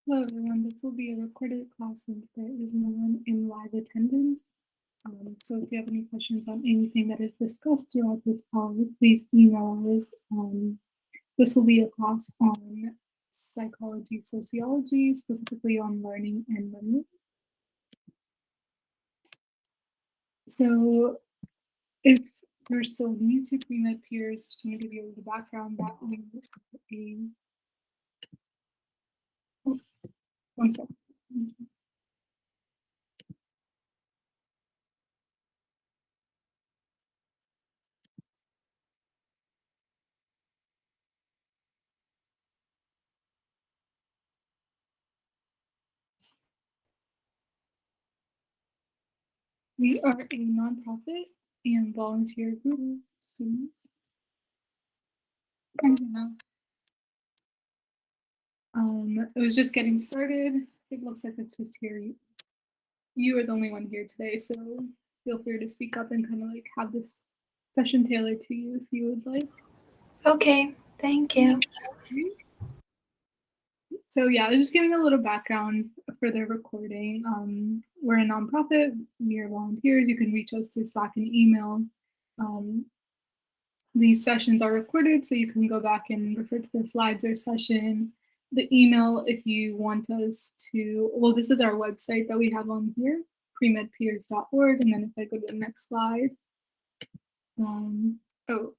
Hello everyone, this will be a recorded class since there is no one in live attendance. So if you have any questions on anything that is discussed throughout this call, please email us. This will be a class on psychology, sociology, specifically on learning and memory. So if you're still new to pre-med peers, just want to give you a little background that oh, one second. We are a nonprofit and volunteer group of students. It was just getting started. It looks like it's just here. You are the only one here today, so feel free to speak up and kind of like have this session tailored to you if you would like. Okay, thank you. So yeah, I was just giving a little background for the recording. We're a nonprofit. We are volunteers. You can reach us through Slack and email. These sessions are recorded, so you can go back and refer to the slides or session. The email, if you want us to, well, this is our website that we have on here, premedpeers.org. And then if I go to the next slide, oh,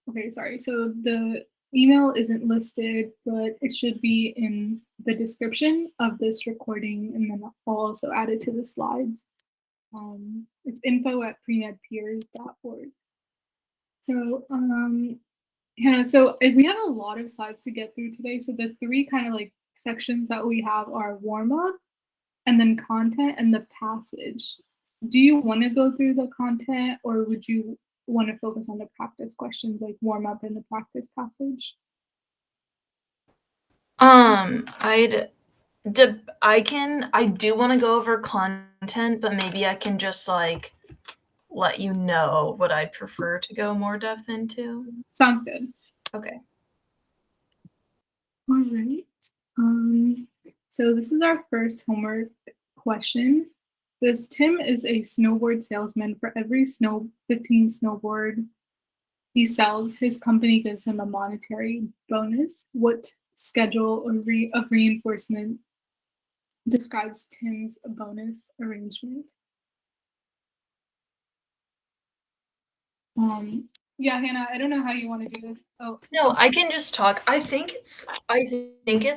okay, sorry. So the email isn't listed, but it should be in the description of this recording, and then I'll also add it to the slides. It's info@premedpeers.org. So yeah, so we have a lot of slides to get through today. So the three kind of like sections that we have are warm up, and then content, and the passage. Do you want to go through the content, or would you want to focus on the practice questions, like warm up and the practice passage? I do want to go over content, but maybe I can just like let you know what I'd prefer to go more depth into. Sounds good. Okay. All right. So this is our first homework question. This Tim is a snowboard salesman. For every 15 snowboard he sells, his company gives him a monetary bonus. What schedule of reinforcement describes Tim's bonus arrangement? Yeah, Hannah, I don't know how you want to do this. Oh, No, I can just talk. I think it's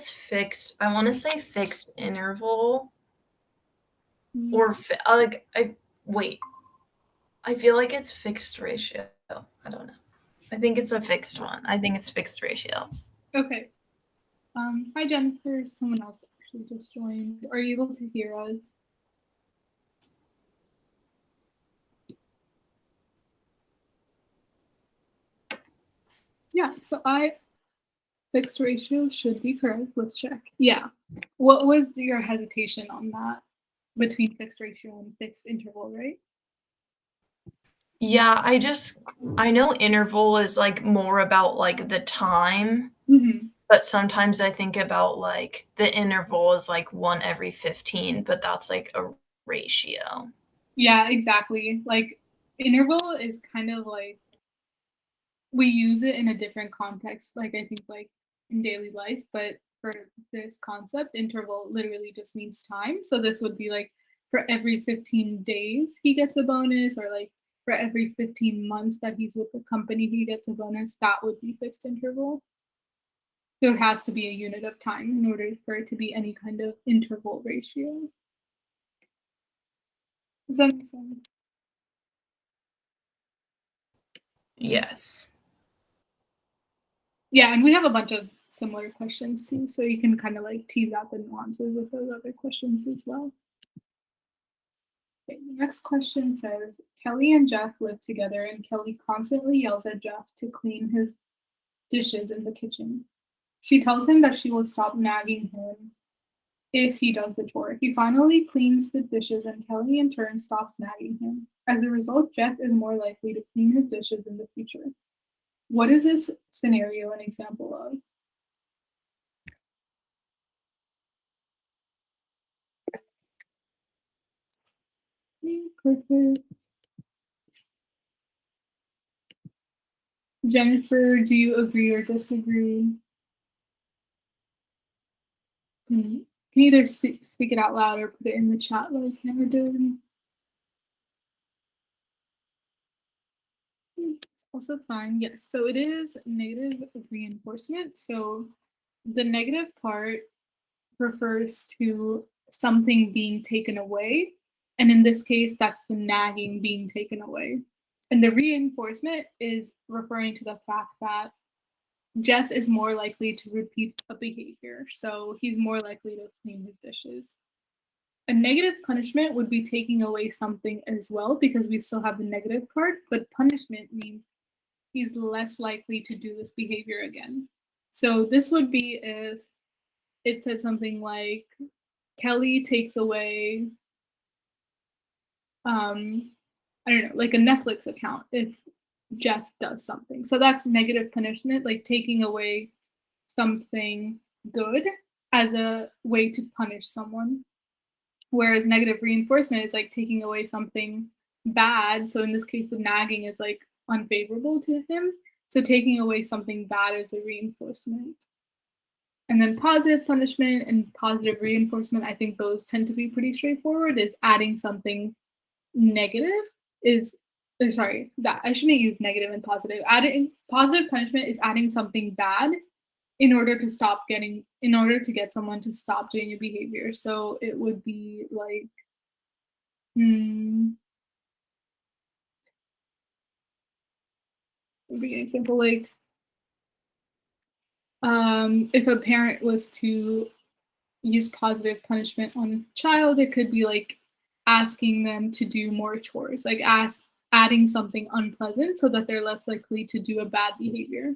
fixed. I want to say fixed interval or wait. I feel like it's fixed ratio. I don't know. I think it's a fixed one. I think it's fixed ratio. okay. Hi Jennifer. Someone else actually just joined. Are you able to hear us? Yeah, so fixed ratio should be correct. Let's check. Yeah. What was your hesitation on that between fixed ratio and fixed interval, right? Yeah, I know interval is like more about like the time, but sometimes I think about like the interval is like 1 every 15, but that's like a ratio. Yeah, exactly. Like interval is kind of like we use it in a different context, like I think like in daily life, but for this concept, interval literally just means time. So this would be like for every 15 days he gets a bonus, or like for every 15 months that he's with the company he gets a bonus. That would be fixed interval. There has to be a unit of time in order for it to be any kind of interval ratio. Does that make sense? Yes. Yeah, and we have a bunch of similar questions too, so you can kind of like tease out the nuances with those other questions as well. Okay, the next question says, Kelly and Jeff live together and Kelly constantly yells at Jeff to clean his dishes in the kitchen. She tells him that she will stop nagging him if he does the chore. He finally cleans the dishes and Kelly in turn stops nagging him. As a result, Jeff is more likely to clean his dishes in the future. What is this scenario an example of? Perfect. Jennifer, do you agree or disagree? Can either speak it out loud or put it in the chat like Hannah did. It's also fine. Yes. So it is negative reinforcement. So the negative part refers to something being taken away. And in this case, that's the nagging being taken away. And the reinforcement is referring to the fact that Jeff is more likely to repeat a behavior. So he's more likely to clean his dishes. A negative punishment would be taking away something as well because we still have the negative part, but punishment means he's less likely to do this behavior again. So this would be if it said something like Kelly takes away I don't know, like a Netflix account if Jeff does something. So that's negative punishment, like taking away something good as a way to punish someone. Whereas negative reinforcement is like taking away something bad. So in this case, the nagging is like unfavorable to him. So taking away something bad is a reinforcement. And then positive punishment and positive reinforcement, I think those tend to be pretty straightforward, is adding something negative is or sorry, that I shouldn't use negative and positive. Adding positive punishment is adding something bad in order to get someone to stop doing a behavior. So it would be like would be an example like if a parent was to use positive punishment on a child, it could be like asking them to do more chores, like adding something unpleasant so that they're less likely to do a bad behavior.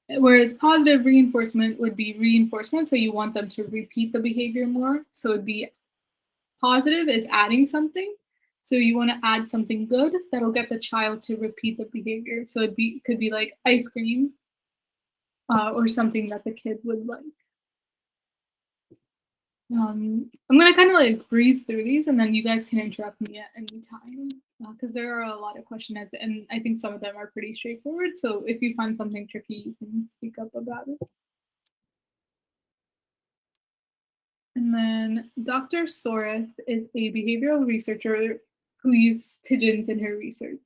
Whereas positive reinforcement would be reinforcement, so you want them to repeat the behavior more. So it'd be positive is adding something. So you want to add something good that'll get the child to repeat the behavior. So could be like ice cream or something that the kid would like. I'm gonna kind of like breeze through these, and then you guys can interrupt me at any time because there are a lot of questions, and I think some of them are pretty straightforward. So if you find something tricky, you can speak up about it. And then Dr. Soreth is a behavioral researcher who uses pigeons in her research.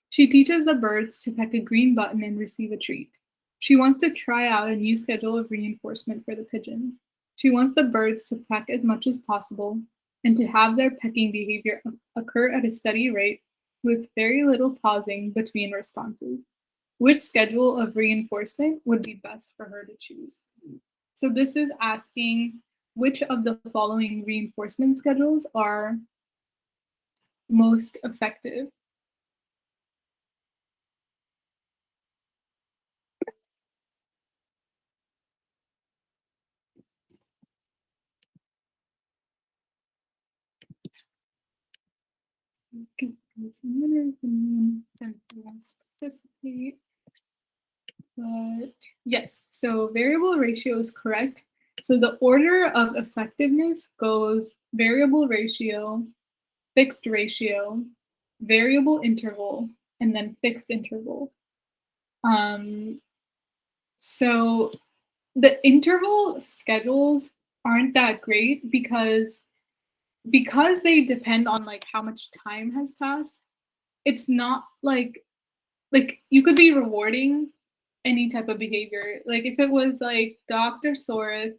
She teaches the birds to peck a green button and receive a treat. She wants to try out a new schedule of reinforcement for the pigeons. She wants the birds to peck as much as possible and to have their pecking behavior occur at a steady rate with very little pausing between responses. Which schedule of reinforcement would be best for her to choose? So this is asking which of the following reinforcement schedules are most effective. Give me some minutes and then participate. But yes, so variable ratio is correct. So the order of effectiveness goes variable ratio, fixed ratio, variable interval, and then fixed interval. So the interval schedules aren't that great because they depend on like how much time has passed. It's not like you could be rewarding any type of behavior. Like if it was like Dr. Soreth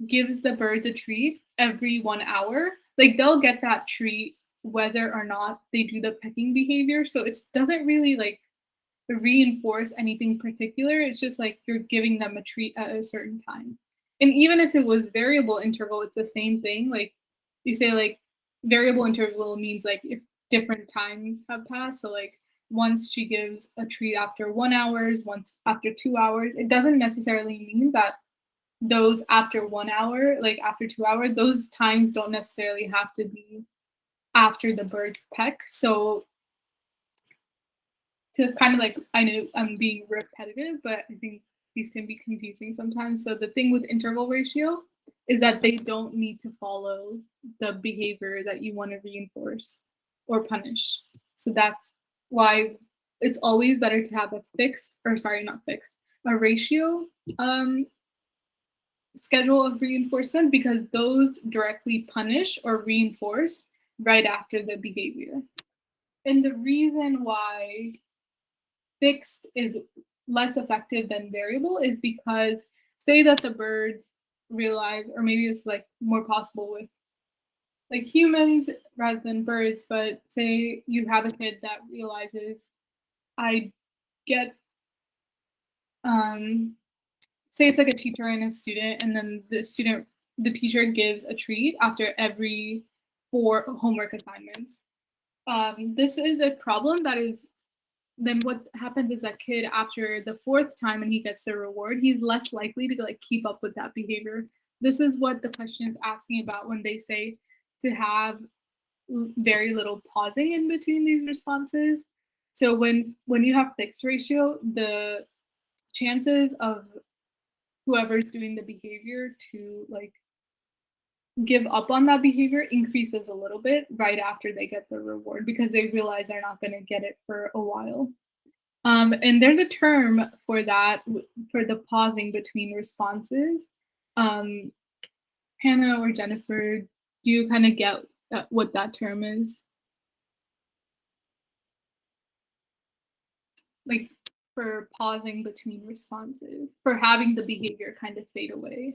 gives the birds a treat every 1 hour, like they'll get that treat whether or not they do the pecking behavior. So it doesn't really like reinforce anything particular. It's just like you're giving them a treat at a certain time. And even if it was variable interval, it's the same thing. Like you say like variable interval means like if different times have passed. So like once she gives a treat after 1 hour, once after 2 hours, it doesn't necessarily mean that those after 1 hour, like after 2 hours, those times don't necessarily have to be after the birds peck. So to kind of like, I know I'm being repetitive, but I think these can be confusing sometimes. So the thing with interval ratio is that they don't need to follow the behavior that you want to reinforce or punish. So that's why it's always better to have a fixed, or sorry, not fixed, a ratio um, schedule of reinforcement, because those directly punish or reinforce right after the behavior. And the reason why fixed is less effective than variable is because, say that the birds realize, or maybe it's like more possible with like humans rather than birds, but say you have a kid that realizes, I get say it's like a teacher and a student, and then the teacher gives a treat after every 4 homework assignments. This is a problem that is, then what happens is that kid, after the 4th time and he gets the reward, he's less likely to like keep up with that behavior. This is what the question is asking about when they say to have very little pausing in between these responses. So when you have fixed ratio, the chances of whoever's doing the behavior to like give up on that behavior increases a little bit right after they get the reward, because they realize they're not going to get it for a while. And there's a term for that, for the pausing between responses. Um, Hannah or Jennifer, do you kind of get what that term is? Like for pausing between responses, for having the behavior kind of fade away.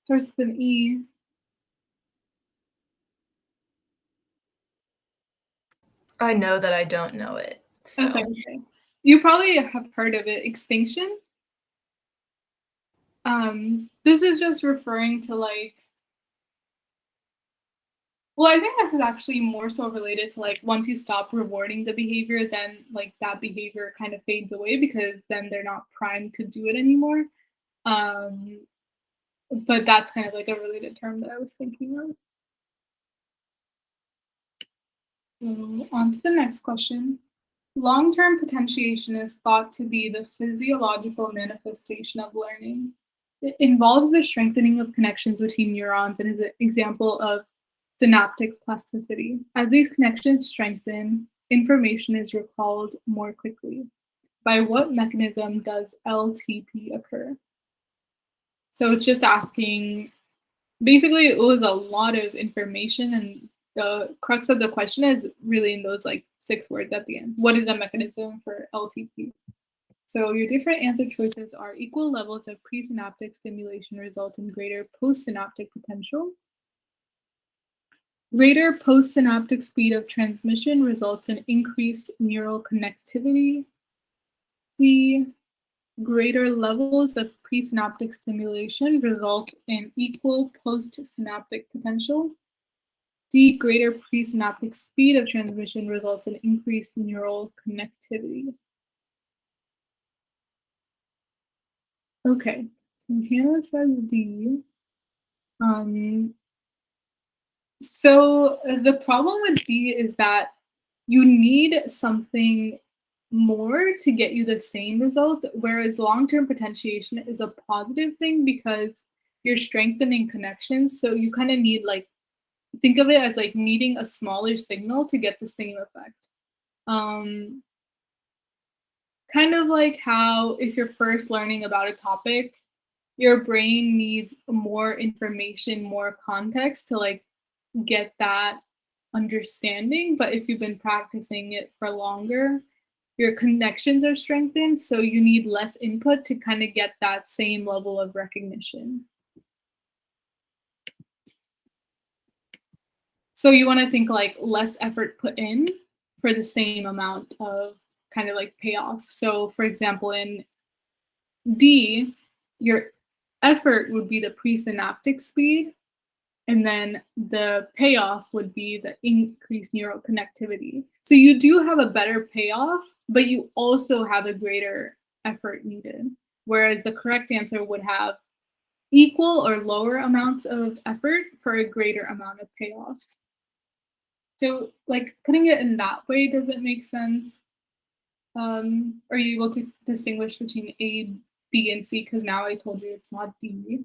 Starts with an E. I know that I don't know it, Okay, so okay. You probably have heard of it, extinction. This is just referring to like, well, I think this is actually more so related to like once you stop rewarding the behavior, then like that behavior kind of fades away because then they're not primed to do it anymore. Um, but that's kind of like a related term that I was thinking of. So on to the next question. Long-term potentiation is thought to be the physiological manifestation of learning. It involves the strengthening of connections between neurons and is an example of synaptic plasticity. As these connections strengthen, information is recalled more quickly. By what mechanism does LTP occur? So it's just asking, basically, it was a lot of information, and the crux of the question is really in those like 6 words at the end. What is the mechanism for LTP? So your different answer choices are: equal levels of presynaptic stimulation result in greater postsynaptic potential. Greater postsynaptic speed of transmission results in increased neural connectivity. The greater levels of presynaptic stimulation result in equal postsynaptic potential. D, greater presynaptic speed of transmission results in increased neural connectivity. Okay, so Hannah says D. So the problem with D is that you need something more to get you the same result, whereas long-term potentiation is a positive thing because you're strengthening connections. So you kind of need like, think of it as like needing a smaller signal to get the same effect. Um, Kind of like how if you're first learning about a topic, your brain needs more information, more context to like get that understanding. But if you've been practicing it for longer, your connections are strengthened. So you need less input to kind of get that same level of recognition. So you want to think like less effort put in for the same amount of kind of like payoff. So for example, in D, your effort would be the presynaptic speed, and then the payoff would be the increased neural connectivity. So you do have a better payoff, but you also have a greater effort needed. Whereas the correct answer would have equal or lower amounts of effort for a greater amount of payoff. So, like putting it in that way, does it make sense? Are you able to distinguish between A, B and C because now I told you it's not D.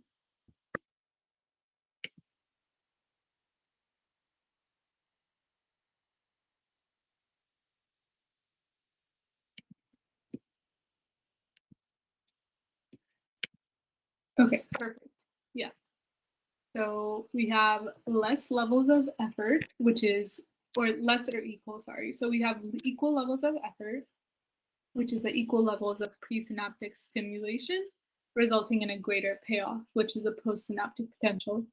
Okay, perfect. Yeah. So we have less levels of effort, which is, or less or equal, sorry. So we have equal levels of effort, which is the equal levels of presynaptic stimulation, resulting in a greater payoff, which is a postsynaptic potential.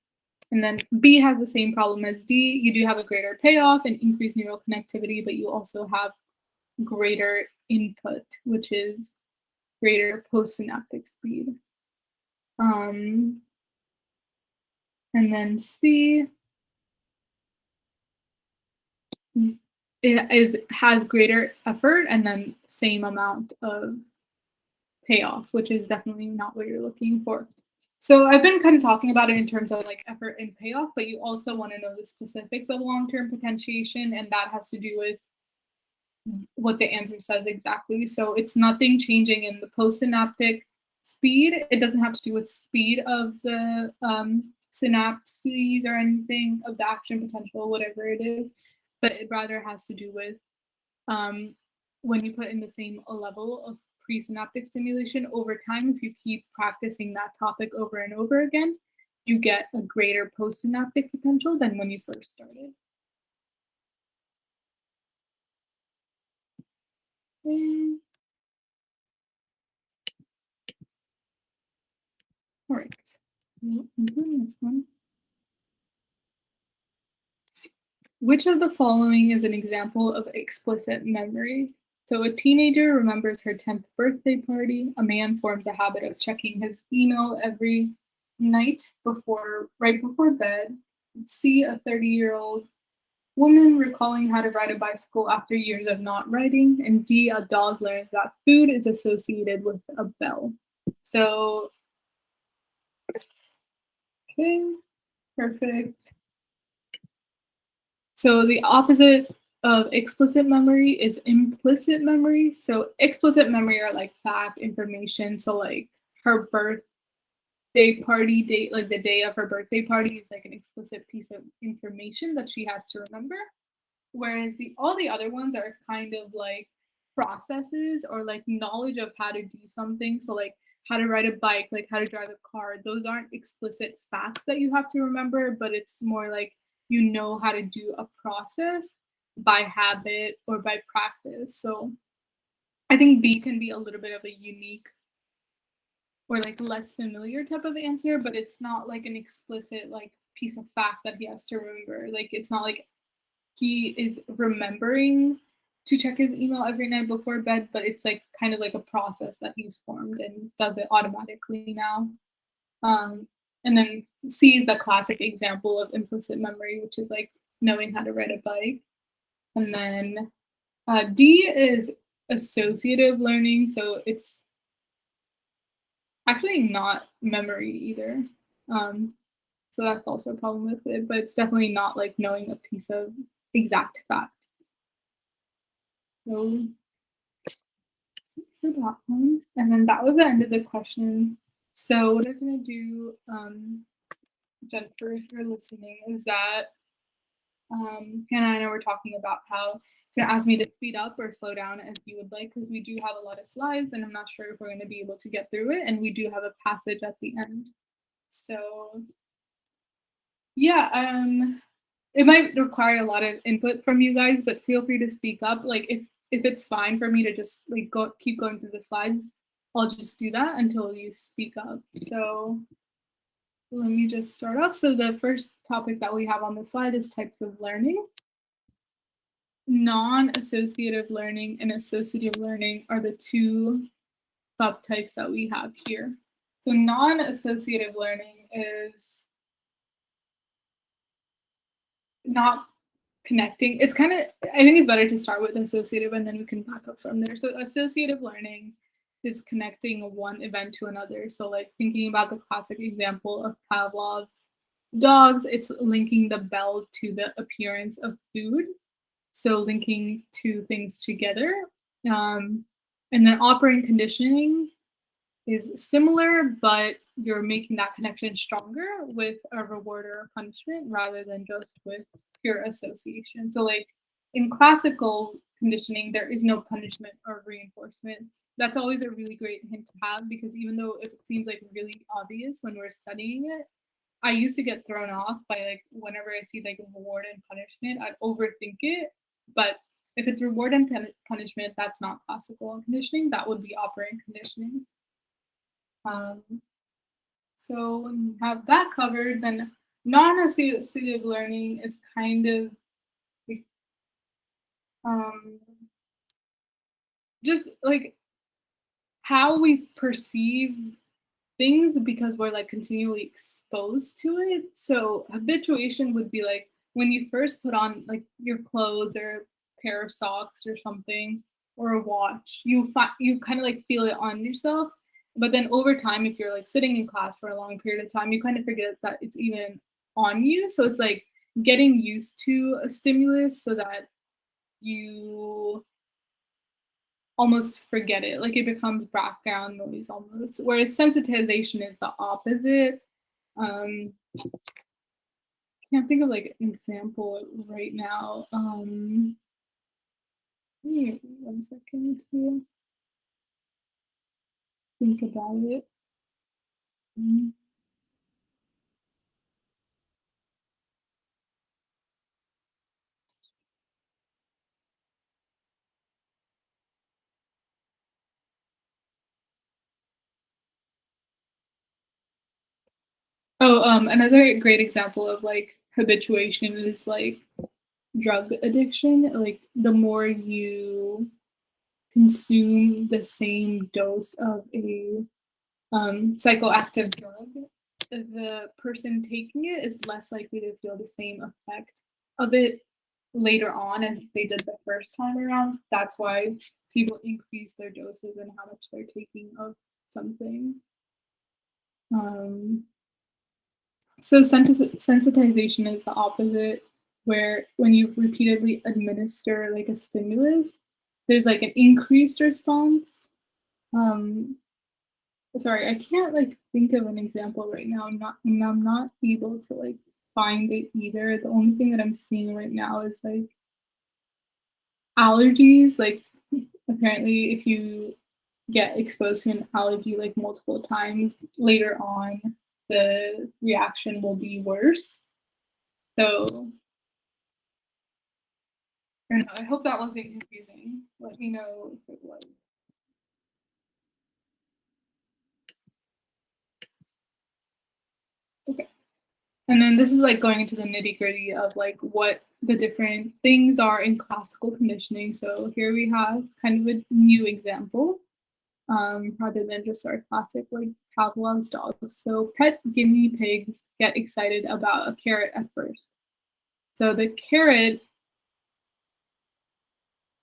And then B has the same problem as D. You do have a greater payoff and increased neural connectivity, but you also have greater input, which is greater postsynaptic speed. And then C has greater effort and then same amount of payoff, which is definitely not what you're looking for. So I've been kind of talking about it in terms of like effort and payoff, but you also want to know the specifics of long-term potentiation, and that has to do with what the answer says exactly. So it's nothing changing in the postsynaptic speed. It doesn't have to do with speed of the synapses or anything of the action potential, whatever it is, but it rather has to do with um, when you put in the same level of presynaptic stimulation over time. If you keep practicing that topic over and over again, you get a greater postsynaptic potential than when you first started. Mm, all right. This one. Which of the following is an example of explicit memory? So a teenager remembers her 10th birthday party. A man forms a habit of checking his email every night right before bed. C, a 30-year-old woman recalling how to ride a bicycle after years of not riding. And D, a dog learns that food is associated with a bell. So, okay, perfect. So the opposite of explicit memory is implicit memory. So explicit memory are like fact information. So like her birthday party date, like the day of her birthday party is like an explicit piece of information that she has to remember. Whereas all the other ones are kind of like processes or like knowledge of how to do something. So like how to ride a bike, like how to drive a car. Those aren't explicit facts that you have to remember, but it's more like you know how to do a process by habit or by practice. So I think B can be a little bit of a unique or like less familiar type of answer, but it's not like an explicit like piece of fact that he has to remember. Like it's not like he is remembering to check his email every night before bed, but it's like kind of like a process that he's formed and does it automatically now. Um, and then C is the classic example of implicit memory, which is like knowing how to ride a bike. And then D is associative learning, so it's actually not memory either. Um, so that's also a problem with it, but it's definitely not like knowing a piece of exact fact. So for that one. And then that was the end of the question. So what I was going to do, Jennifer, if you're listening, is that Hannah and I were talking about how you can ask me to speed up or slow down as you would like, because we do have a lot of slides and I'm not sure if we're going to be able to get through it. And we do have a passage at the end. So yeah, it might require a lot of input from you guys, but feel free to speak up. Like if it's fine for me to just like keep going through the slides, I'll just do that until you speak up. So let me just start off. So the first topic that we have on the slide is types of learning. Non-associative learning and associative learning are the two subtypes that we have here. So non-associative learning is not connecting. It's kind of, I think it's better to start with associative and then we can back up from there. So associative learning is connecting one event to another. So like thinking about the classic example of Pavlov's dogs, it's linking the bell to the appearance of food. So linking two things together. And then operant conditioning is similar, but you're making that connection stronger with a reward or a punishment rather than just with pure association. So, like in classical conditioning, there is no punishment or reinforcement. That's always a really great hint to have because even though it seems like really obvious when we're studying it, I used to get thrown off by like whenever I see like reward and punishment, I'd overthink it. But if it's reward and punishment, that's not classical conditioning. That would be operant conditioning. Um, so when you have that covered, then non-associative learning is kind of like, um, just like how we perceive things because we're like continually exposed to it. So habituation would be like when you first put on like your clothes or a pair of socks or something or a watch, you kind of like feel it on yourself. But then over time, if you're like sitting in class for a long period of time, you kind of forget that it's even on you. So it's like getting used to a stimulus so that you almost forget it. Like it becomes background noise almost. Whereas sensitization is the opposite. Um, can't think of like an example right now. Give me 1 second to think about it. Mm. Oh, another great example of like habituation is like drug addiction. Like the more you consume the same dose of a psychoactive drug, the person taking it is less likely to feel the same effect of it later on as they did the first time around. That's why people increase their doses and how much they're taking of something. Um, so sensitization is the opposite, where when you repeatedly administer like a stimulus, there's like an increased response. Um, Sorry, I can't like think of an example right now. I'm not able to like find it either. The only thing that I'm seeing right now is like allergies. Like apparently if you get exposed to an allergy like multiple times, later on the reaction will be worse. So I don't know, I hope that wasn't confusing. Let me know if it was. Okay. And then this is like going into the nitty-gritty of like what the different things are in classical conditioning. So here we have kind of a new example, rather than just our classic like Pavlov's dogs. So pet guinea pigs get excited about a carrot at first. So the carrot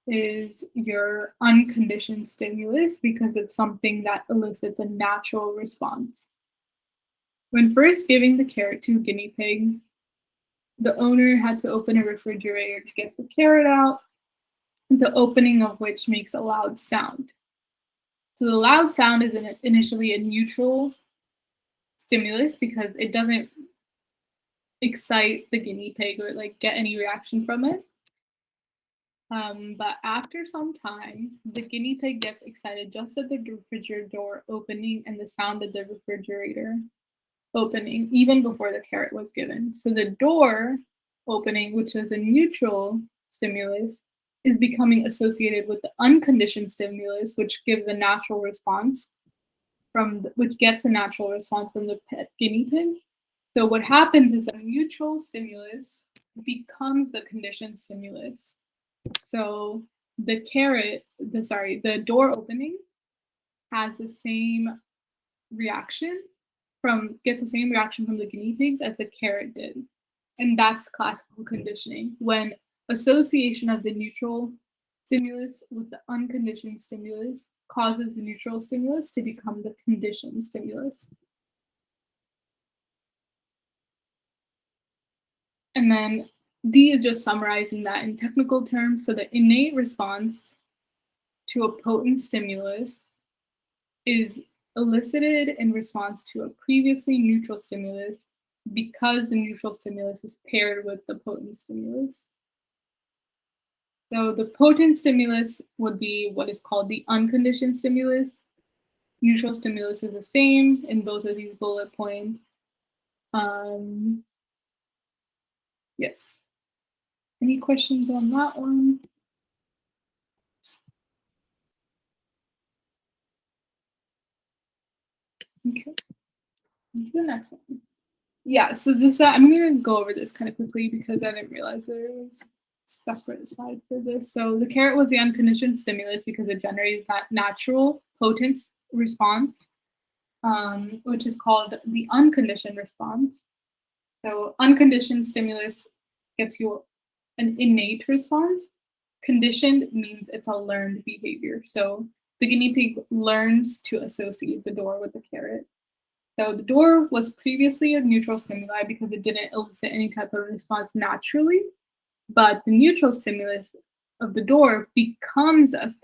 is your unconditioned stimulus because it's something that elicits a natural response. When first giving the carrot to a guinea pig, the owner had to open a refrigerator to get the carrot out, the opening of which makes a loud sound. So the loud sound is initially a neutral stimulus because it doesn't excite the guinea pig or like get any reaction from it. But after some time, the guinea pig gets excited just at the refrigerator door opening and the sound of the refrigerator opening, even before the carrot was given. So the door opening, which was a neutral stimulus, is becoming associated with the unconditioned stimulus, which gives a natural response which gets a natural response from the pet guinea pig. So what happens is that neutral stimulus becomes the conditioned stimulus. So the door opening has the same reaction gets the same reaction from the guinea pigs as the carrot did. And that's classical conditioning, when association of the neutral stimulus with the unconditioned stimulus causes the neutral stimulus to become the conditioned stimulus. And then D is just summarizing that in technical terms. So the innate response to a potent stimulus is elicited in response to a previously neutral stimulus because the neutral stimulus is paired with the potent stimulus. So the potent stimulus would be what is called the unconditioned stimulus. Neutral stimulus is the same in both of these bullet points. Yes. Any questions on that one? Okay. The next one. Yeah, so this I'm gonna go over this kind of quickly because I didn't realize there was separate slide for this. So the carrot was the unconditioned stimulus because it generates that natural potent response, which is called the unconditioned response. So unconditioned stimulus gets you an innate response. Conditioned means it's a learned behavior. So the guinea pig learns to associate the door with the carrot. So the door was previously a neutral stimuli because it didn't elicit any type of response naturally, but the neutral stimulus of the door becomes a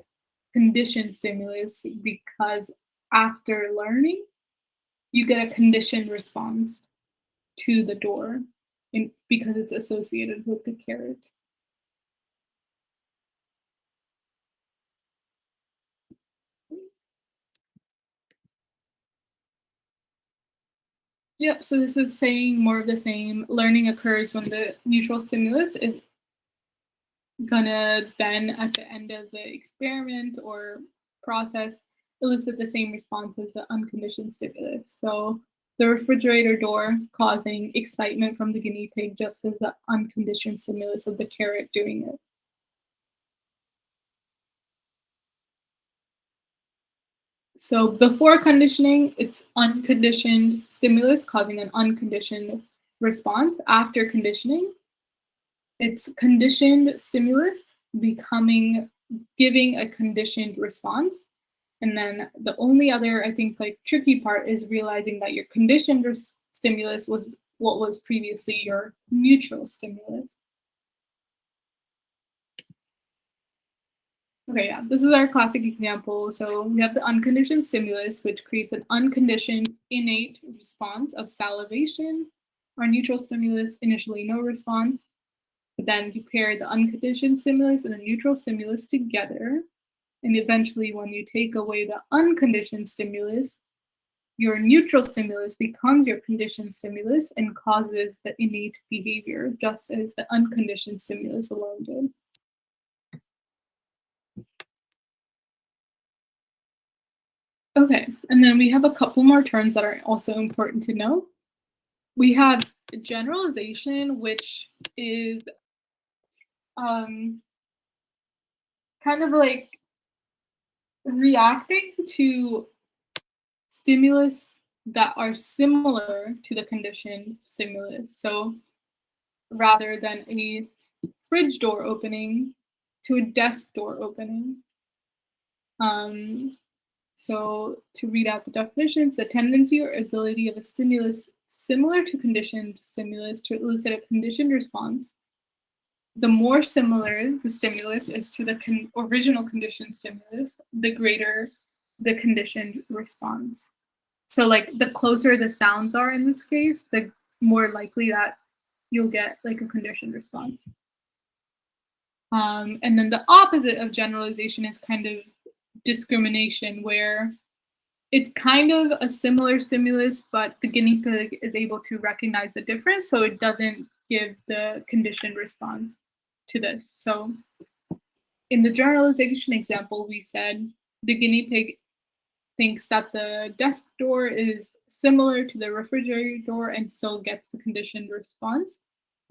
conditioned stimulus because after learning, you get a conditioned response to the door because it's associated with the carrot. Yep, so this is saying more of the same. Learning occurs when the neutral stimulus is gonna then at the end of the experiment or process elicit the same response as the unconditioned stimulus. So the refrigerator door causing excitement from the guinea pig just as the unconditioned stimulus of the carrot doing it. So before conditioning, it's unconditioned stimulus causing an unconditioned response. After conditioning, it's conditioned stimulus giving a conditioned response. And then the only other, I think, like tricky part is realizing that your conditioned stimulus was what was previously your neutral stimulus. Okay, yeah, this is our classic example. So we have the unconditioned stimulus, which creates an unconditioned innate response of salivation. Our neutral stimulus, initially no response. But then you pair the unconditioned stimulus and the neutral stimulus together. And eventually, when you take away the unconditioned stimulus, your neutral stimulus becomes your conditioned stimulus and causes the innate behavior, just as the unconditioned stimulus alone did. Okay, and then we have a couple more terms that are also important to know. We have generalization, which is kind of like reacting to stimulus that are similar to the conditioned stimulus. So rather than a fridge door opening to a desk door opening. So to read out the definitions, the tendency or ability of a stimulus similar to conditioned stimulus to elicit a conditioned response. The more similar the stimulus is to the original conditioned stimulus, the greater the conditioned response. So like the closer the sounds are in this case, the more likely that you'll get like a conditioned response. And then the opposite of generalization is kind of discrimination, where it's kind of a similar stimulus, but the guinea pig is able to recognize the difference, so it doesn't give the conditioned response to this. So in the generalization example, we said the guinea pig thinks that the desk door is similar to the refrigerator door and still gets the conditioned response.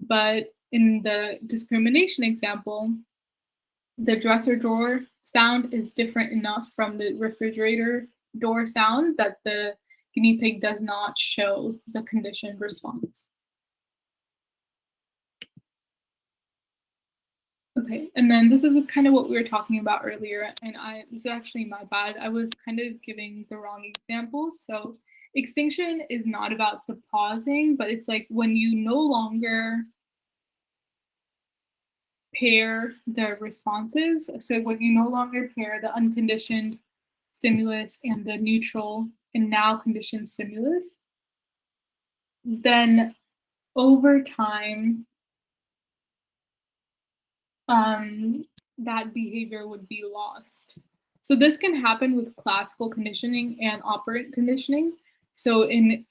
But in the discrimination example, the dresser door sound is different enough from the refrigerator door sound that the guinea pig does not show the conditioned response. Okay, and then this is kind of what we were talking about earlier, and this is actually my bad. I was kind of giving the wrong example. So extinction is not about the pausing, but it's like when you no longer pair the responses. So when you no longer pair the unconditioned stimulus and the neutral and now conditioned stimulus, then over time, um, that behavior would be lost. So this can happen with classical conditioning and operant conditioning. So in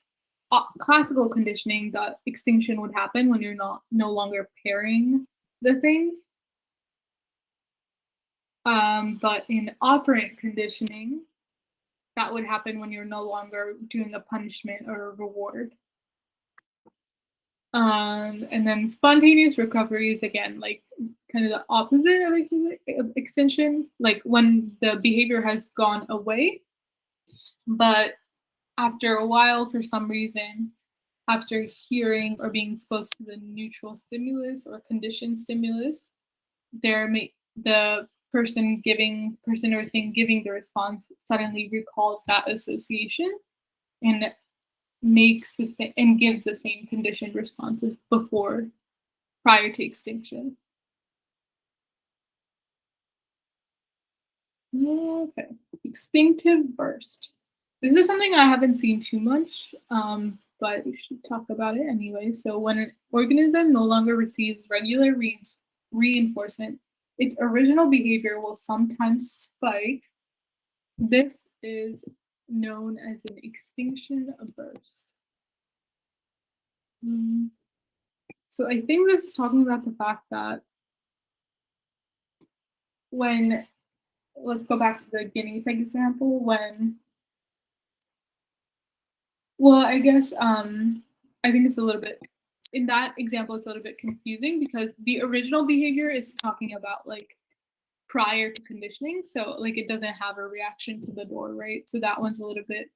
classical conditioning, the extinction would happen when you're not no longer pairing the things. But in operant conditioning, that would happen when you're no longer doing a punishment or a reward. And then spontaneous recovery is again like kind of the opposite of extension, like when the behavior has gone away, but after a while, for some reason, after hearing or being exposed to the neutral stimulus or conditioned stimulus, the person or thing giving the response suddenly recalls that association and makes the same and gives the same conditioned responses before prior to extinction. Okay. Extinctive burst. This is something I haven't seen too much, but we should talk about it anyway. So, when an organism no longer receives regular reinforcement, its original behavior will sometimes spike. This is known as an extinction burst. Mm, So, I think this is talking about the fact that when, let's go back to the guinea pig example, well, I guess, I think it's a little bit in that example, it's a little bit confusing because the original behavior is talking about, like, prior to conditioning, so, like, it doesn't have a reaction to the door, right? So that one's a little bit,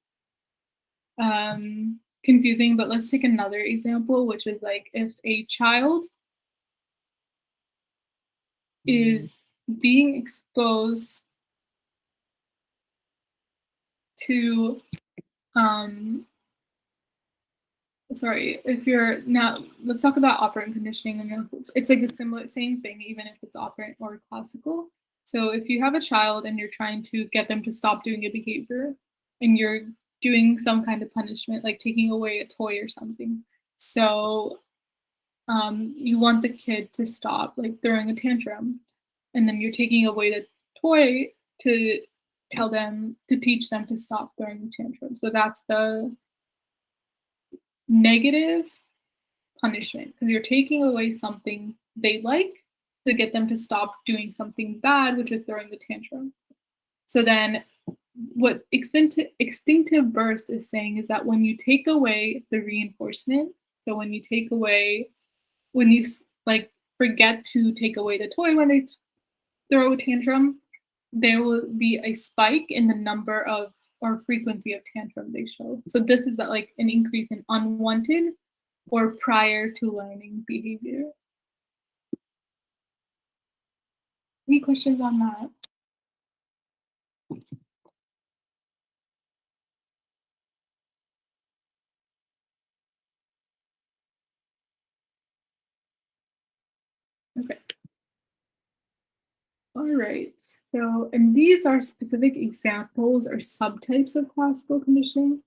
confusing, but let's take another example, which is, like, if a child is being exposed to, um sorry, if you're now let's talk about operant conditioning and it's like a similar same thing, even if it's operant or classical. So if you have a child and you're trying to get them to stop doing a behavior and you're doing some kind of punishment, like taking away a toy or something. So you want the kid to stop like throwing a tantrum, and then you're taking away the toy to teach them to stop throwing a tantrum. So that's the negative punishment because you're taking away something they like to get them to stop doing something bad, which is throwing the tantrum. So then, what extinctive burst is saying is that when you take away the reinforcement, so when you take away, when you like forget to take away the toy when they throw a tantrum, there will be a spike in the number of or frequency of tantrum they show. So this is that like an increase in unwanted or prior to learning behavior. Any questions on that? Okay. All right. So, and these are specific examples or subtypes of classical conditioning.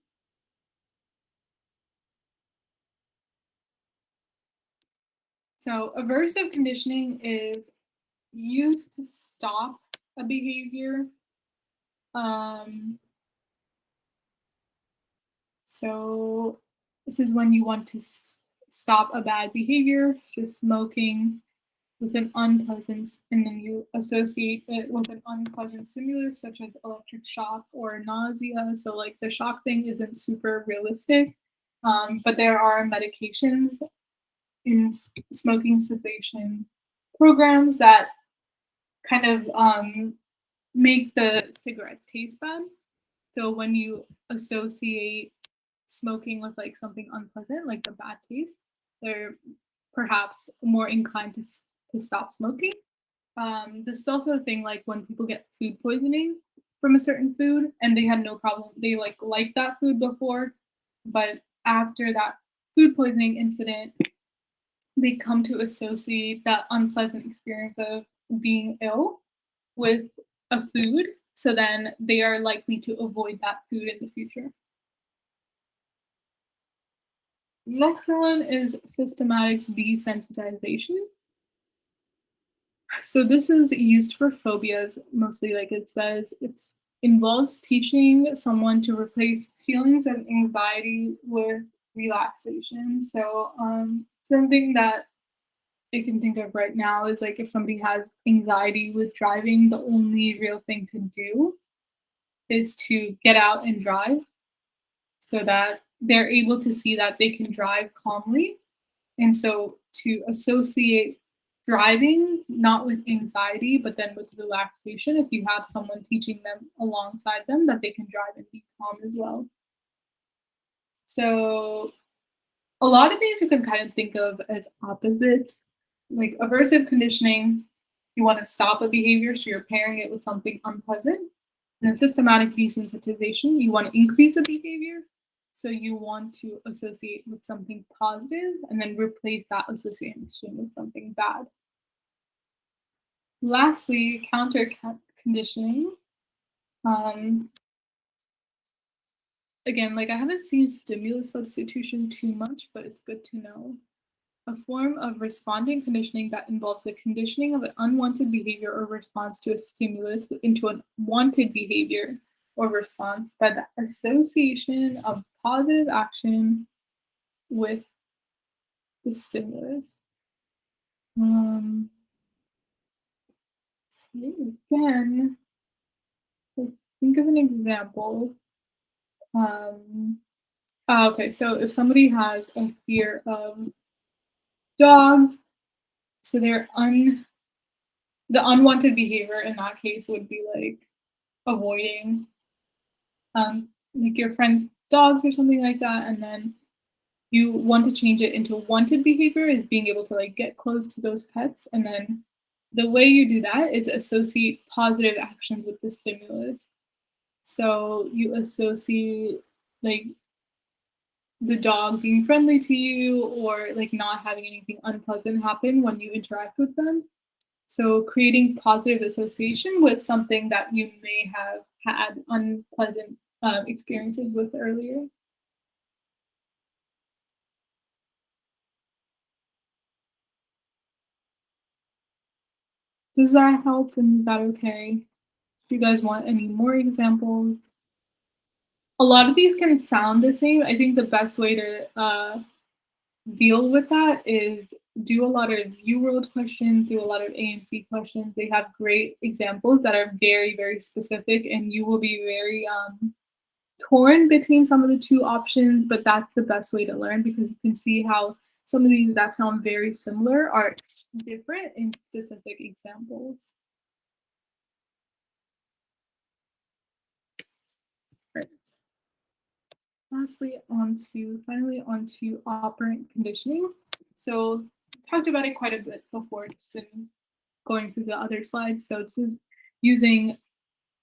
So, aversive conditioning is used to stop a behavior. Um, so, this is when you want to stop a bad behavior, such as smoking, with an unpleasant, and then you associate it with an unpleasant stimulus such as electric shock or nausea. So like the shock thing isn't super realistic, but there are medications in smoking cessation programs that kind of make the cigarette taste bad. So when you associate smoking with like something unpleasant, like the bad taste, they're perhaps more inclined to stop smoking. This is also a thing like when people get food poisoning from a certain food and they had no problem, they like liked that food before, but after that food poisoning incident, they come to associate that unpleasant experience of being ill with a food. So then they are likely to avoid that food in the future. Next one is systematic desensitization. So this is used for phobias, mostly like it says it's involves teaching someone to replace feelings of anxiety with relaxation. So something that I can think of right now is like if somebody has anxiety with driving, the only real thing to do is to get out and drive so that they're able to see that they can drive calmly. And so to associate driving not with anxiety, but then with relaxation, if you have someone teaching them alongside them, that they can drive and be calm as well. So a lot of these you can kind of think of as opposites. Like aversive conditioning, you want to stop a behavior, so you're pairing it with something unpleasant. And then systematic desensitization, you want to increase a behavior, so you want to associate with something positive and then replace that association with something bad. Lastly, counter conditioning. Um, Again, like I haven't seen stimulus substitution too much, but it's good to know. A form of responding conditioning that involves the conditioning of an unwanted behavior or response to a stimulus into a wanted behavior or response by the association of positive action with the stimulus. Um, Again, let's think of an example. Um, okay, so if somebody has a fear of dogs, so the unwanted behavior in that case would be like avoiding like your friend's dogs or something like that, and then you want to change it into wanted behavior is being able to like get close to those pets, and then the way you do that is associate positive actions with the stimulus. So you associate like the dog being friendly to you or like not having anything unpleasant happen when you interact with them. So creating positive association with something that you may have had unpleasant experiences with earlier. Does that help? And is that okay? Do you guys want any more examples? A lot of these can sound the same. I think the best way to deal with that is do a lot of UWorld questions, do a lot of AMC questions. They have great examples that are very, very specific, and you will be very torn between some of the two options, but that's the best way to learn because you can see how some of these that sound very similar are different in specific examples. Right. Lastly, finally onto operant conditioning. So talked about it quite a bit before, just in going through the other slides. So this is using,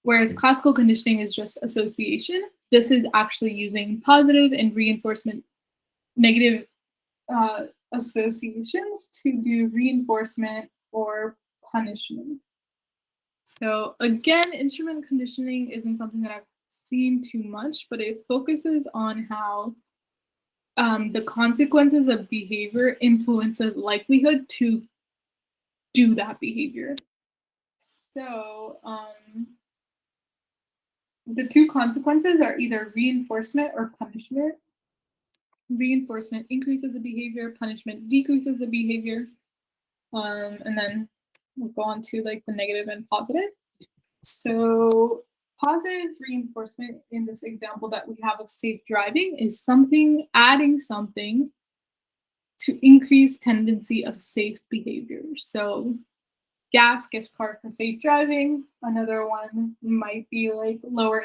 whereas classical conditioning is just association, this is actually using positive and reinforcement negative uh, associations to do reinforcement or punishment. So again, instrument conditioning isn't something that I've seen too much, but it focuses on how the consequences of behavior influence the likelihood to do that behavior. So the two consequences are either reinforcement or punishment. Reinforcement increases the behavior, punishment decreases the behavior. And then we'll go on to like the negative and positive. So positive reinforcement in this example that we have of safe driving is adding something to increase tendency of safe behavior. So gas gift card for safe driving. Another one might be like lower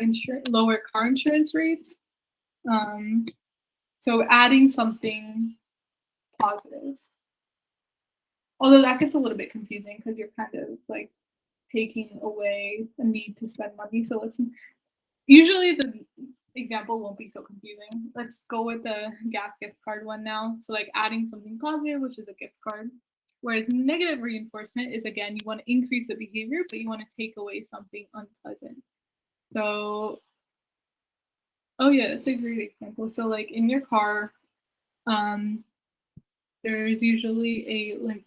car insurance rates. Um, so adding something positive. Although that gets a little bit confusing because you're kind of like taking away the need to spend money. So let's usually the example won't be so confusing. Let's go with the gas gift card one now. So like adding something positive, which is a gift card. Whereas negative reinforcement is again, you want to increase the behavior, but you want to take away something unpleasant. So, oh yeah, that's a great example. So like in your car, Um, there's usually a like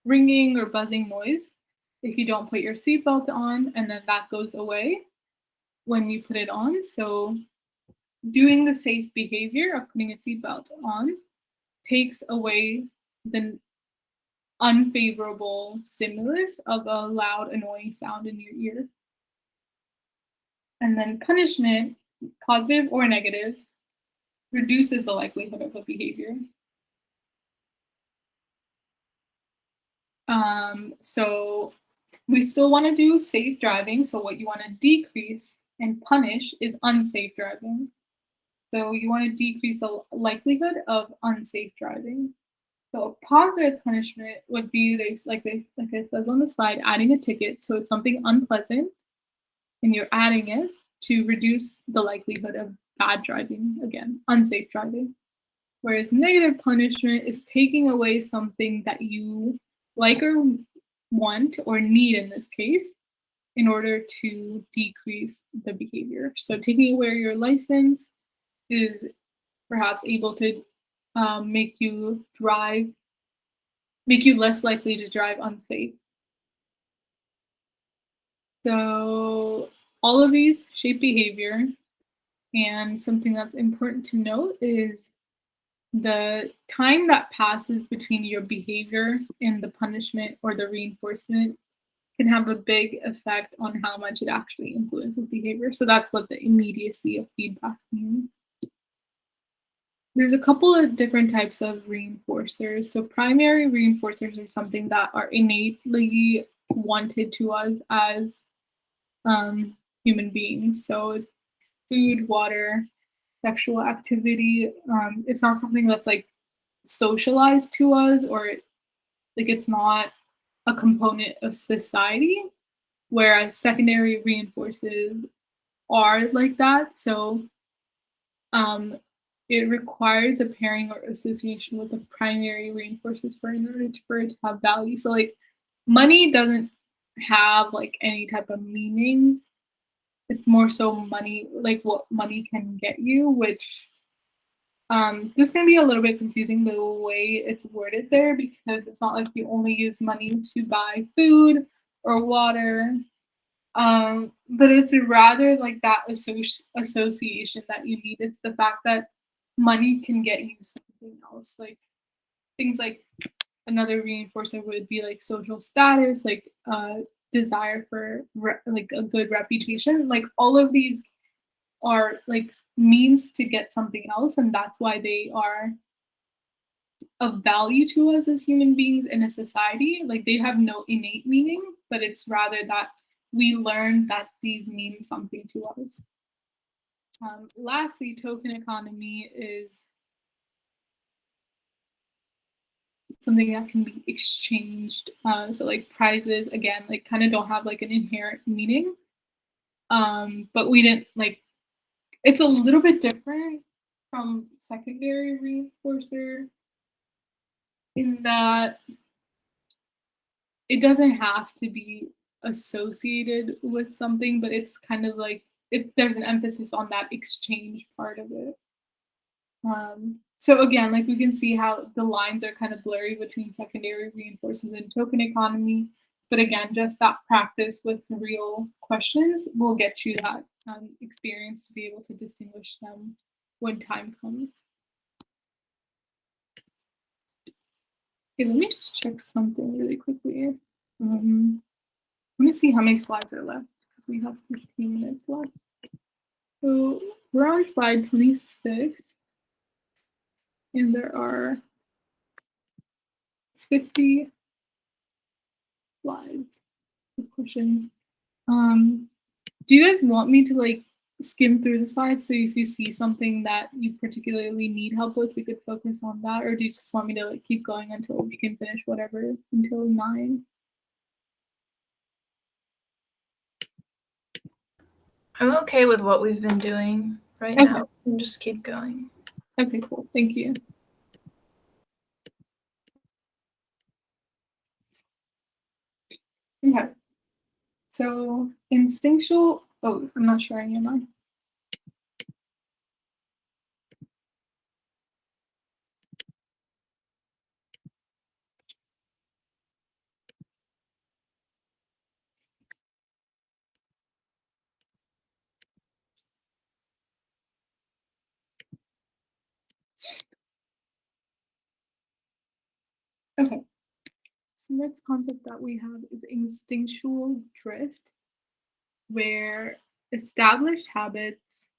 ringing or buzzing noise if you don't put your seatbelt on, and then that goes away when you put it on. So doing the safe behavior of putting a seatbelt on takes away the unfavorable stimulus of a loud, annoying sound in your ear. And then punishment, positive or negative, reduces the likelihood of a behavior. So we still want to do safe driving. So what you want to decrease and punish is unsafe driving. So you want to decrease the likelihood of unsafe driving. So a positive punishment would be like it says on the slide, adding a ticket. So it's something unpleasant, and you're adding it to reduce the likelihood of bad driving again, unsafe driving. Whereas negative punishment is taking away something that you like or want or need in this case in order to decrease the behavior. So taking away your license is perhaps able to make you less likely to drive unsafe. So all of these shape behavior, and something that's important to note is the time that passes between your behavior and the punishment or the reinforcement can have a big effect on how much it actually influences behavior. So that's what the immediacy of feedback means. There's a couple of different types of reinforcers. So primary reinforcers are something that are innately wanted to us as human beings. So food, water, sexual activity. It's not something that's like socialized to us, or like it's not a component of society, whereas secondary reinforcers are like that. So um, it requires a pairing or association with the primary reinforcers for it to have value. So like money doesn't have like any type of meaning. It's more so money, like what money can get you, which this can be a little bit confusing the way it's worded there, because it's not like you only use money to buy food or water, but it's rather like that association that you need. It's the fact that money can get you something else, like things like another reinforcer would be like social status, like desire for like a good reputation. Like all of these are like means to get something else, and that's why they are of value to us as human beings in a society. Like they have no innate meaning, but it's rather that we learn that these mean something to us. Lastly, token economy is something that can be exchanged. So like prizes, again, like kind of don't have like an inherent meaning. But we didn't like it's a little bit different from secondary reinforcer in that it doesn't have to be associated with something, but it's kind of like there's an emphasis on that exchange part of it. So again, like we can see how the lines are kind of blurry between secondary reinforcers and token economy. But again, just that practice with real questions will get you that experience to be able to distinguish them when time comes. Okay, let me just check something really quickly. Let me see how many slides are left because we have 15 minutes left. So we're on slide 26, and there are 50 slides with questions. Do you guys want me to like skim through the slides, so if you see something that you particularly need help with, we could focus on that, or do you just want me to like keep going until we can finish whatever until 9? I'm okay with what we've been doing right Okay. now. And just keep going. Okay, cool. Thank you. Okay. So instinctual. Oh, I'm not sharing, am I? So the next concept that we have is instinctual drift, where established habits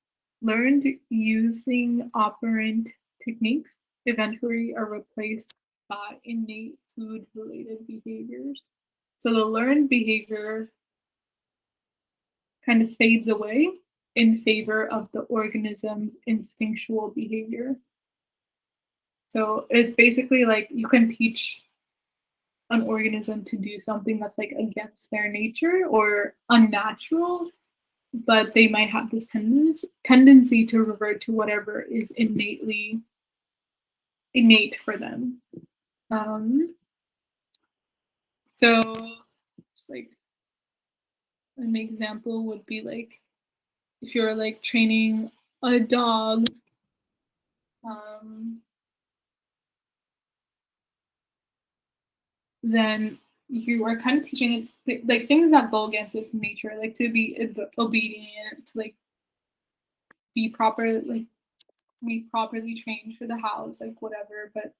learned using operant techniques eventually are replaced by innate food related behaviors. So the learned behavior kind of fades away in favor of the organism's instinctual behavior. So it's basically like you can teach an organism to do something that's like against their nature or unnatural, but they might have this tendency to revert to whatever is innate for them. Um, so, just like an example would be like if you're like training a dog, um, then you are kind of teaching it like things that go against its nature, like to be obedient, to like be proper, like be properly trained for the house, like whatever. But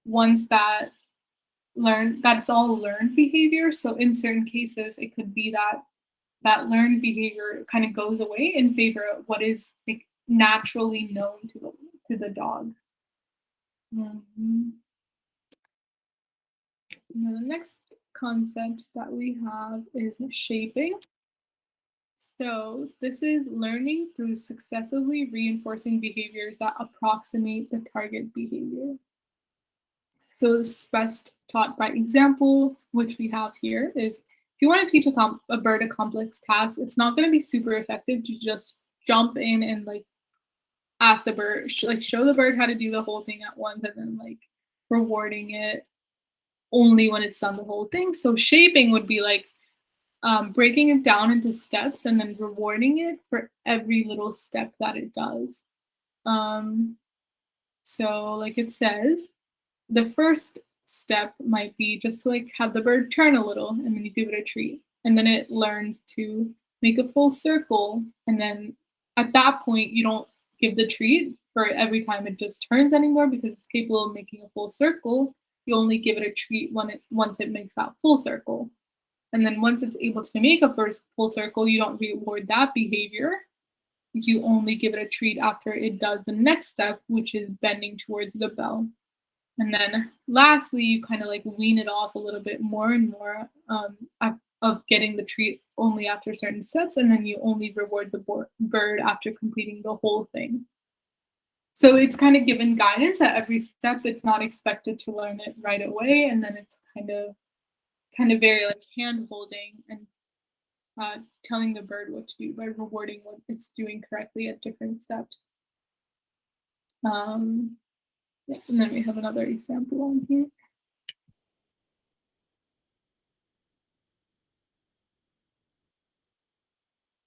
once that's all learned behavior. So in certain cases, it could be that that learned behavior kind of goes away in favor of what is like naturally known to the dog. Mhm. Now, the next concept that we have is shaping. So, this is learning through successively reinforcing behaviors that approximate the target behavior. So, this is best taught by example, which we have here is if you want to teach a bird a complex task, it's not going to be super effective to just jump in and like ask the bird, like show the bird how to do the whole thing at once and then like rewarding it only when it's done the whole thing. So, shaping would be like breaking it down into steps and then rewarding it for every little step that it does. Um, so, like it says, the first step might be just to like have the bird turn a little and then you give it a treat. And then it learns to make a full circle. And then at that point, you don't give the treat for every time it just turns anymore because it's capable of making a full circle. You only give it a treat once it makes that full circle. And then once it's able to make a first full circle, you don't reward that behavior. You only give it a treat after it does the next step, which is bending towards the bell. And then lastly, you kind of like wean it off a little bit more and more of getting the treat only after certain steps. And then you only reward the bird after completing the whole thing. So it's kind of given guidance at every step. It's not expected to learn it right away. And then it's kind of very like hand holding and telling the bird what to do by rewarding what it's doing correctly at different steps. Um, yeah, and then we have another example on here.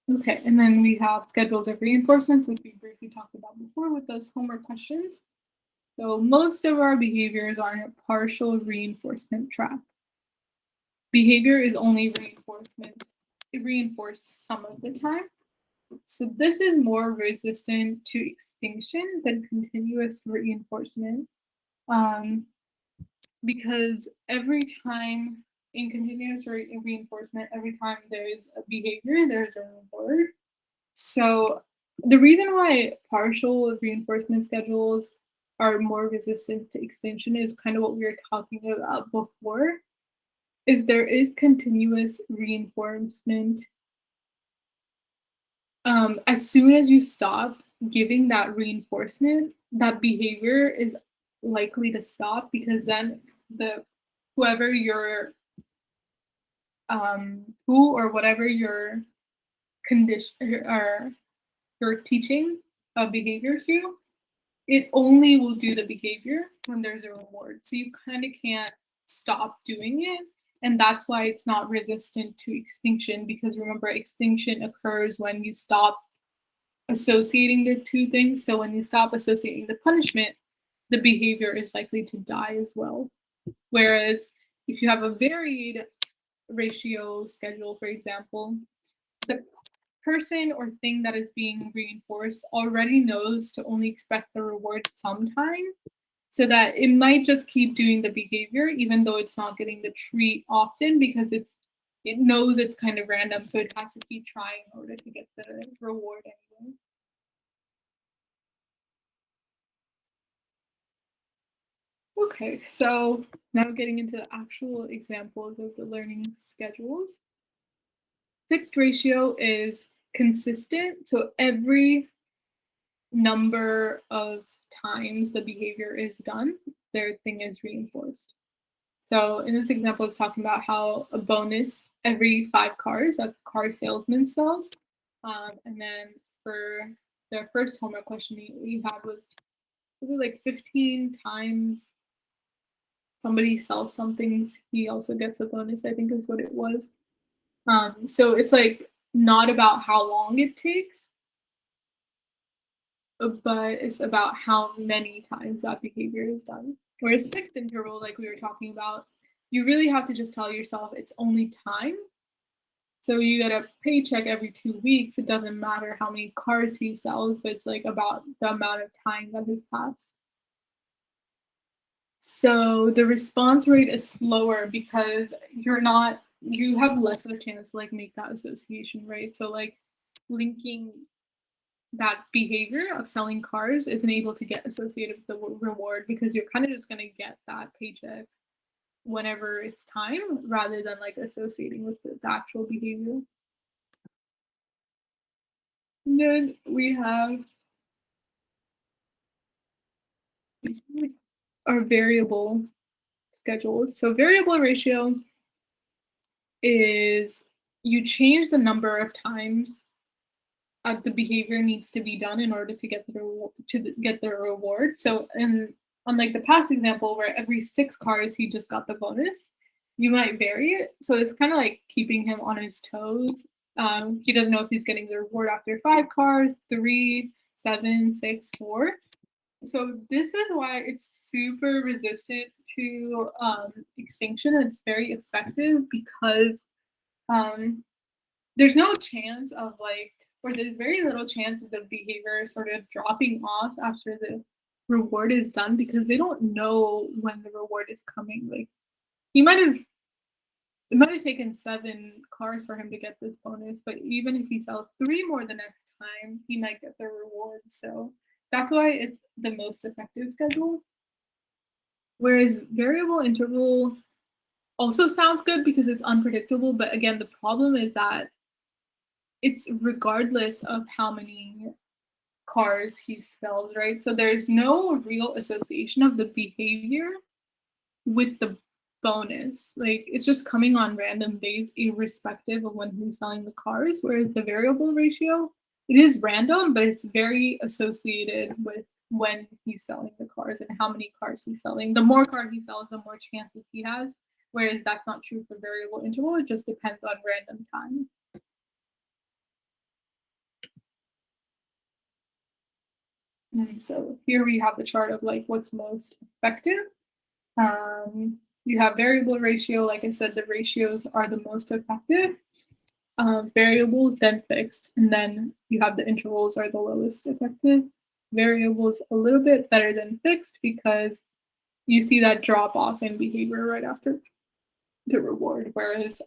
Okay, and then we have schedules of reinforcements, which we briefly talked about before with those homework questions. So most of our behaviors are in a partial reinforcement track. Behavior is only reinforced some of the time. So this is more resistant to extinction than continuous reinforcement. Um, because every time in continuous reinforcement, every time there's a behavior, there's a reward. So the reason why partial reinforcement schedules are more resistant to extinction is kind of what we were talking about before. If there is continuous reinforcement, as soon as you stop giving that reinforcement, that behavior is likely to stop because then the whoever your who or whatever your condition or you're teaching a behavior to, it only will do the behavior when there's a reward. So you kind of can't stop doing it. And that's why it's not resistant to extinction because remember, extinction occurs when you stop associating the two things. So when you stop associating the punishment, the behavior is likely to die as well. Whereas if you have a varied ratio schedule, for example, the person or thing that is being reinforced already knows to only expect the reward sometime. so that it might just keep doing the behavior even though it's not getting the treat often because it knows it's kind of random, so it has to keep trying in order to get the reward anyway. Okay, so now getting into the actual examples of the learning schedules. Fixed ratio is consistent, so every number of times the behavior is done, their thing is reinforced. So in this example, it's talking about how a bonus every 5 cars a car salesman sells. And then for the first homework question we had was it like 15 times somebody sells something, he also gets a bonus, I think is what it was. So it's like not about how long it takes, but it's about how many times that behavior is done. Whereas fixed interval, like we were talking about, you really have to just tell yourself it's only time. So you get a paycheck every 2 weeks. It doesn't matter how many cars he sells, but it's like about the amount of time that has passed. So the response rate is slower because you have less of a chance to like make that association, right? So like linking that behavior of selling cars isn't able to get associated with the reward because you're kind of just going to get that paycheck whenever it's time rather than like associating with the actual behavior. And then we have our variable schedules. So variable ratio is you change the number of times the behavior needs to be done in order to get get the reward. So, unlike the past example where every 6 cars he just got the bonus, you might vary it. So it's kind of like keeping him on his toes. He doesn't know if he's getting the reward after 5 cars, 3, 7, 6, 4. So this is why it's super resistant to extinction. And it's very effective because um, there's no chance of like, or there's very little chance of the behavior sort of dropping off after the reward is done because they don't know when the reward is coming. Like he might have it might have taken 7 cars for him to get this bonus, but even if he sells 3 more the next time, he might get the reward. So that's why it's the most effective schedule. Whereas variable interval also sounds good because it's unpredictable, but again, the problem is that it's regardless of how many cars he sells, right? So there's no real association of the behavior with the bonus. Like it's just coming on random days, irrespective of when he's selling the cars. Whereas the variable ratio, it is random, but it's very associated with when he's selling the cars and how many cars he's selling. The more car he sells, the more chances he has. Whereas that's not true for variable interval. It just depends on random time. And so here we have the chart of like what's most effective. You have variable ratio. Like I said, the ratios are the most effective. Variable, then fixed, and then you have the intervals are the lowest effective. Variables a little bit better than fixed because you see that drop off in behavior right after the reward, whereas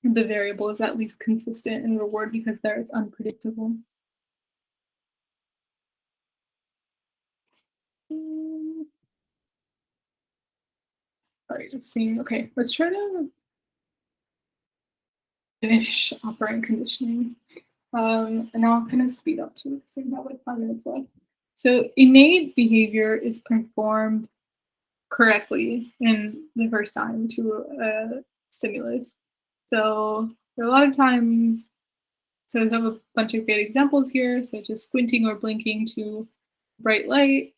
the variable is at least consistent in reward because there it's unpredictable. All right, just seeing. Okay, let's try to finish operant conditioning. And I'll kind of speed up to it because we have like 5 minutes left. So innate behavior is performed correctly in the first time to a stimulus. So there are a lot of times, so we have a bunch of great examples here, such as squinting or blinking to bright light.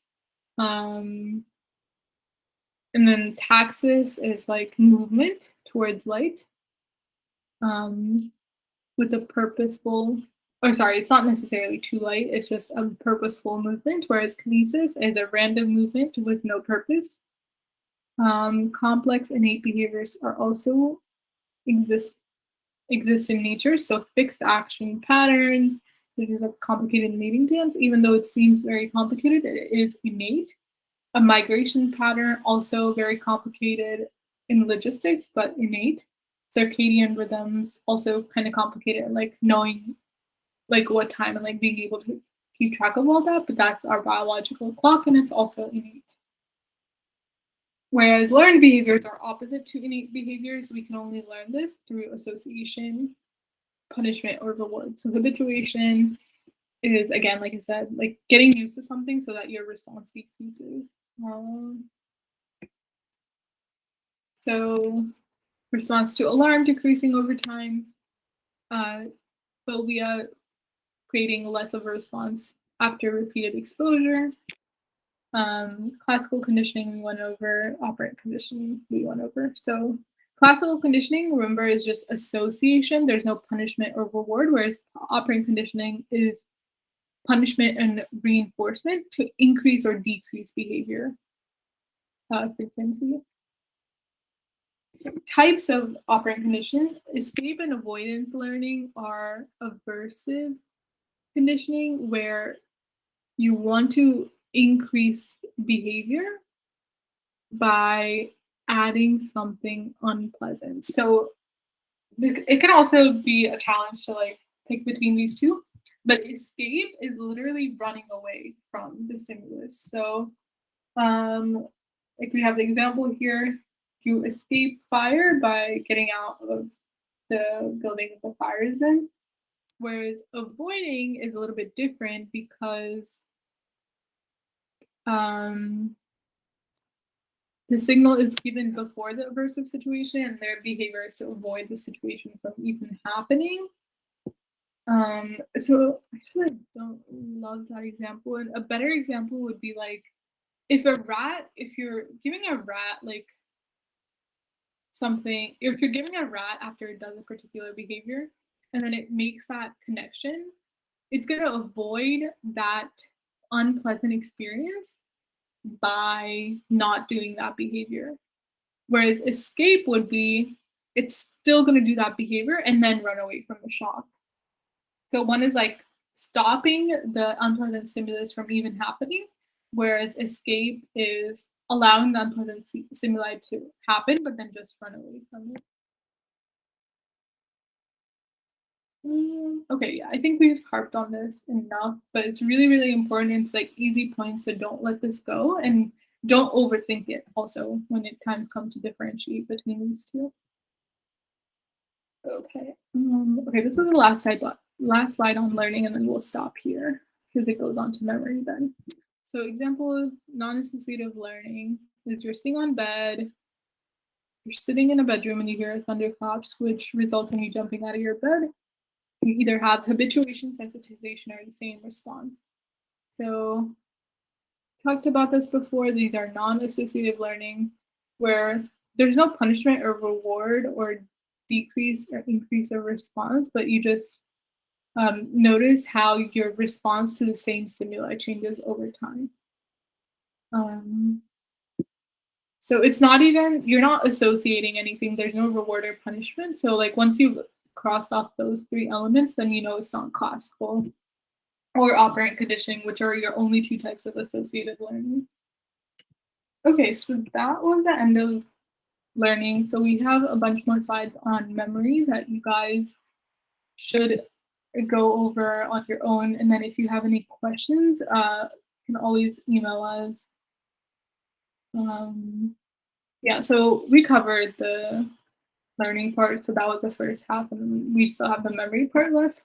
And then taxis is like movement towards light. With a purposeful, or sorry, it's not necessarily too light, it's just a purposeful movement, whereas kinesis is a random movement with no purpose. Complex innate behaviors are also exist in nature, so fixed action patterns, such as a complicated mating dance, even though it seems very complicated, it is innate. A migration pattern, also very complicated in logistics, but innate. Circadian rhythms, also kind of complicated, like knowing like what time and like being able to keep track of all that, but that's our biological clock and it's also innate. Whereas learned behaviors are opposite to innate behaviors, we can only learn this through association, punishment, or reward. So habituation is, again, like I said, like getting used to something so that your response decreases. Um, so response to alarm decreasing over time, uh, phobia creating less of a response after repeated exposure. Classical conditioning we went over, operant conditioning we went over. So classical conditioning, remember, is just association. There's no punishment or reward, whereas operant conditioning is punishment and reinforcement to increase or decrease behavior frequency. Types of operant conditioning, escape and avoidance learning are aversive conditioning, where you want to increase behavior by adding something unpleasant. So it can also be a challenge to like pick between these two. But escape is literally running away from the stimulus. So like we have the example here, you escape fire by getting out of the building that the fire is in. Whereas avoiding is a little bit different because um, the signal is given before the aversive situation, and their behavior is to avoid the situation from even happening. So actually, I don't love that example. And a better example would be like if you're giving a rat like something, if you're giving a rat after it does a particular behavior, and then it makes that connection, it's going to avoid that unpleasant experience by not doing that behavior. Whereas escape would be it's still going to do that behavior and then run away from the shock. So one is like stopping the unpleasant stimulus from even happening, whereas escape is allowing the unpleasant stimuli to happen, but then just run away from it. Okay, yeah, I think we've harped on this enough, but it's really, really important. It's like easy points, so don't let this go and don't overthink it also when it times come to differentiate between these two. Okay. Okay, this is the last slide on learning, and then we'll stop here because it goes on to memory then. So example of non-associative learning is you're sitting on bed, you're sitting in a bedroom and you hear thunderclaps, which results in you jumping out of your bed. You either have habituation, sensitization, or the same response. So talked about this before. These are non-associative learning where there's no punishment or reward or decrease or increase of response, but you just notice how your response to the same stimuli changes over time. So it's not even, you're not associating anything. There's no reward or punishment. So like once you've crossed off those three elements, then you know it's not classical or operant conditioning, which are your only two types of associated learning. Okay, so that was the end of learning. So we have a bunch more slides on memory that you guys should go over on your own. And then if you have any questions, you can always email us. Yeah, so we covered the learning part. So that was the first half, and we still have the memory part left.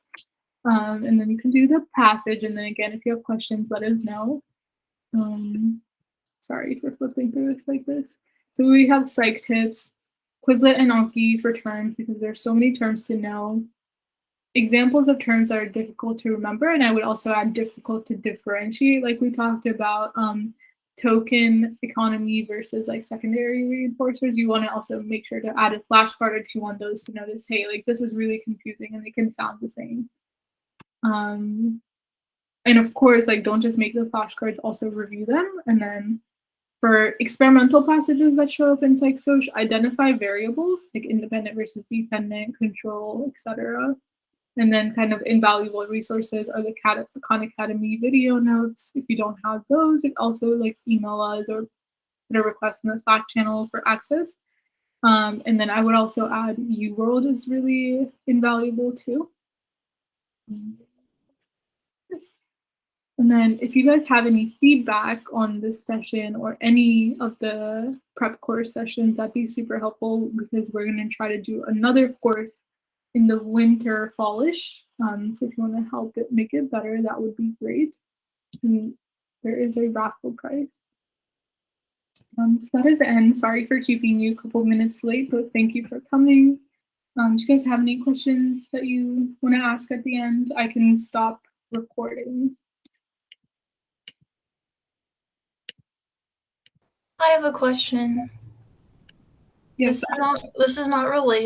And then you can do the passage. And then again, if you have questions, let us know. Sorry for flipping through this like this. So we have psych tips, Quizlet and Anki for terms because there's so many terms to know. Examples of terms that are difficult to remember, and I would also add difficult to differentiate, like we talked about token economy versus like secondary reinforcers. You want to also make sure to add a flashcard or two on those to notice, hey, like this is really confusing and they can sound the same. And of course, like don't just make the flashcards, also review them. And then for experimental passages that show up in PsychSoc, identify variables like independent versus dependent, control, etc. And then kind of invaluable resources are the Khan Academy video notes. If you don't have those, you also like email us or put a request in the Slack channel for access. And then I would also add UWorld is really invaluable too. Yes. And then if you guys have any feedback on this session or any of the prep course sessions, that'd be super helpful because we're going to try to do another course in the winter fallish. So if you want to help it make it better, that would be great. And there is a raffle prize. So that is the end. Sorry for keeping you a couple minutes late, but thank you for coming. Do you guys have any questions that you want to ask at the end? I can stop recording. I have a question. Yes. This is not related